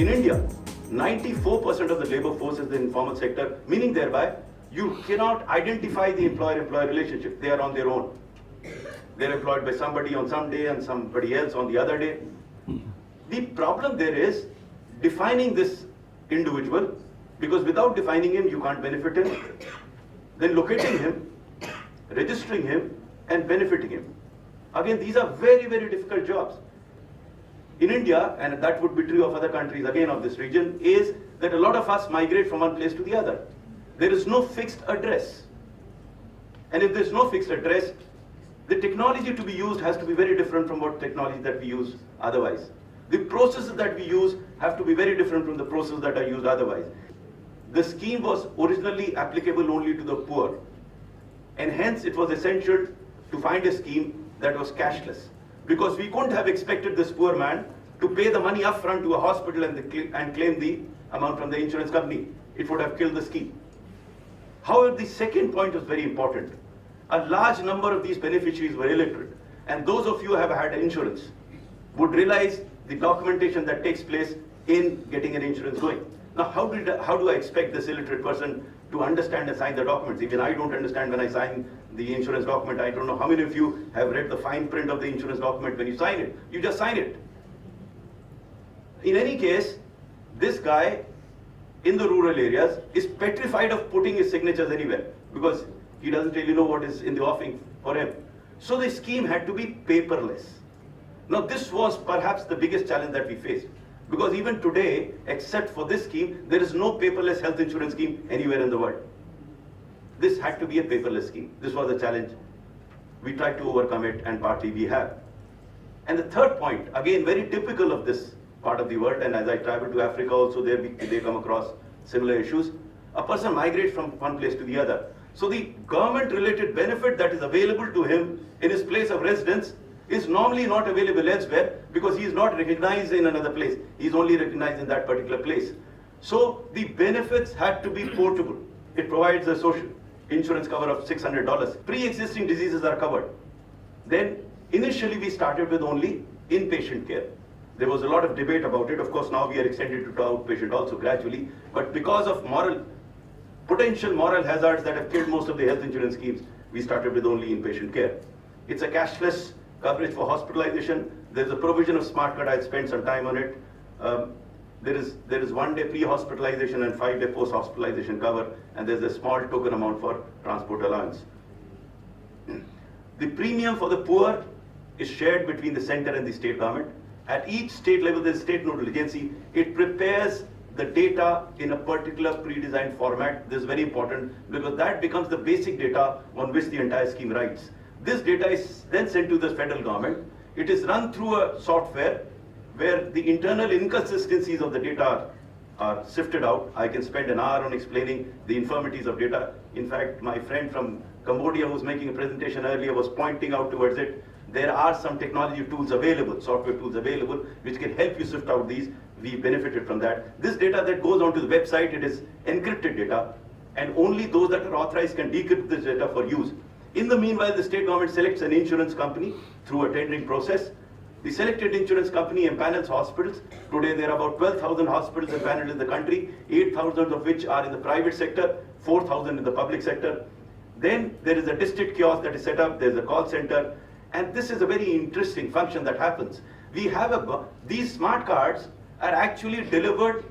In India, 94% of the labor force is the informal sector, meaning thereby you cannot identify the employer-employee relationship. They are on their own. They're employed by somebody on some day and somebody else on the other day. The problem there is defining this individual, because without defining him, you can't benefit him. Then locating him, registering him, and benefiting him. Again, these are very, very difficult jobs. In India, and that would be true of other countries again of this region, is that a lot of us migrate from one place to the other. There is no fixed address. And if there's no fixed address, the technology to be used has to be very different from what technology that we use otherwise. The processes that we use have to be very different from the processes that are used otherwise. The scheme was originally applicable only to the poor, and hence it was essential to find a scheme that was cashless, because we couldn't have expected this poor man to pay the money upfront to a hospital and claim the amount from the insurance company. It would have killed the scheme. However, the second point is very important. A large number of these beneficiaries were illiterate, and those of you who have had insurance would realize the documentation that takes place in getting an insurance going. Now, how do I expect this illiterate person to understand and sign the documents? Even I don't understand when I sign the insurance document. I don't know how many of you have read the fine print of the insurance document when you sign it. You just sign it. In any case, this guy in the rural areas is petrified of putting his signatures anywhere, because he doesn't really know what is in the offing for him. So the scheme had to be paperless. Now, this was perhaps the biggest challenge that we faced, because even today, except for this scheme, there is no paperless health insurance scheme anywhere in the world. This had to be a paperless scheme. This was a challenge. We tried to overcome it, and partly we have. And the third point, again, very typical of this part of the world, and as I travel to Africa also, they come across similar issues. A person migrates from one place to the other. So the government-related benefit that is available to him in his place of residence is normally not available elsewhere, because he is not recognized in another place. He is only recognized in that particular place. So the benefits had to be portable. It provides a social insurance cover of $600. Pre-existing diseases are covered. Then initially we started with only inpatient care. There was a lot of debate about it. Of course, now we are extended to outpatient also gradually. But because of potential moral hazards that have killed most of the health insurance schemes, we started with only inpatient care. It's a cashless coverage for hospitalization. There's a provision of smart card. I'll spend some time on it. There is 1 day pre-hospitalization and 5 day post-hospitalization cover, and there's a small token amount for transport allowance. The premium for the poor is shared between the center and the state government. At each state level, there's a state nodal agency. It prepares the data in a particular pre-designed format. This is very important, because that becomes the basic data on which the entire scheme rides. This data is then sent to the federal government. It is run through a software where the internal inconsistencies of the data are sifted out. I can spend an hour on explaining the infirmities of data. In fact, my friend from Cambodia who was making a presentation earlier was pointing out towards it. There are some technology tools available, software tools available, which can help you sift out these. We benefited from that. This data that goes onto the website, it is encrypted data, and only those that are authorized can decrypt this data for use. In the meanwhile, the state government selects an insurance company through a tendering process. The selected insurance company empanels hospitals. Today there are about 12,000 hospitals empaneled in the country, 8,000 of which are in the private sector, 4,000 in the public sector. Then there is a district kiosk that is set up, there's a call center, and this is a very interesting function that happens. We have these smart cards are actually delivered,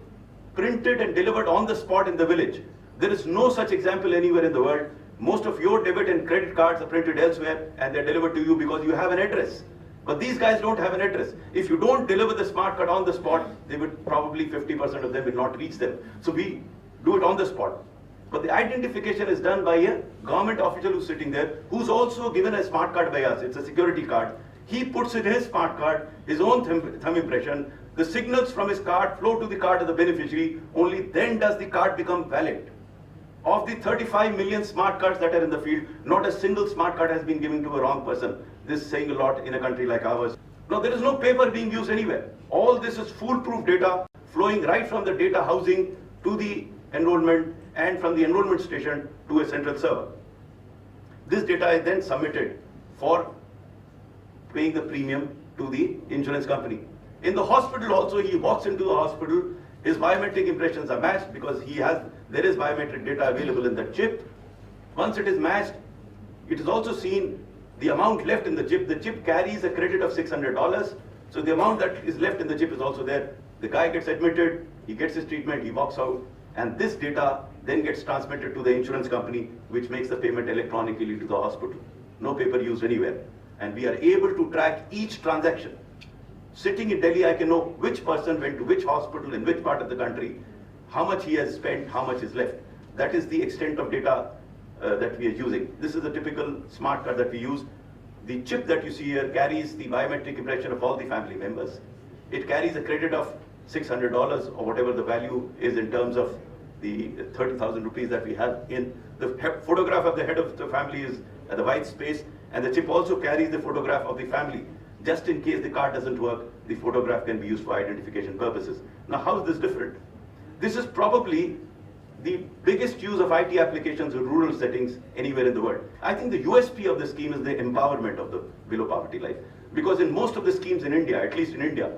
printed and delivered on the spot in the village. There is no such example anywhere in the world. Most of your debit and credit cards are printed elsewhere, and they're delivered to you because you have an address. But these guys don't have an address. If you don't deliver the smart card on the spot, they would probably 50% of them will not reach them. So we do it on the spot. But the identification is done by a government official who's sitting there, who's also given a smart card by us. It's a security card. He puts in his smart card, his own thumb impression. The signals from his card flow to the card of the beneficiary. Only then does the card become valid. Of the 35 million smart cards that are in the field, not a single smart card has been given to a wrong person. This is saying a lot in a country like ours. Now, there is no paper being used anywhere. All this is foolproof data flowing right from the data housing to the enrollment, and from the enrollment station to a central server. This data is then submitted for paying the premium to the insurance company. In the hospital also, he walks into the hospital His biometric impressions are matched because there is biometric data available in the chip. Once it is matched, it is also seen the amount left in the chip. The chip carries a credit of $600. So the amount that is left in the chip is also there. The guy gets admitted, he gets his treatment, he walks out, and this data then gets transmitted to the insurance company, which makes the payment electronically to the hospital. No paper used anywhere. And we are able to track each transaction. Sitting in Delhi, I can know which person went to which hospital in which part of the country, how much he has spent, how much is left. That is the extent of data that we are using. This is a typical smart card that we use. The chip that you see here carries the biometric impression of all the family members. It carries a credit of $600 or whatever the value is in terms of the 30,000 rupees that we have in. The photograph of the head of the family is at the white space, and the chip also carries the photograph of the family. Just in case the card doesn't work, the photograph can be used for identification purposes. Now, how is this different? This is probably the biggest use of IT applications in rural settings anywhere in the world. I think the USP of the scheme is the empowerment of the below poverty life. Because in most of the schemes in India, at least in India,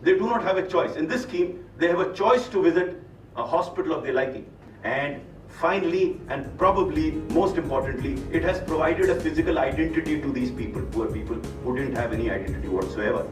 they do not have a choice. In this scheme, they have a choice to visit a hospital of their liking. And finally, and probably most importantly, it has provided a physical identity to these people, poor people who didn't have any identity whatsoever.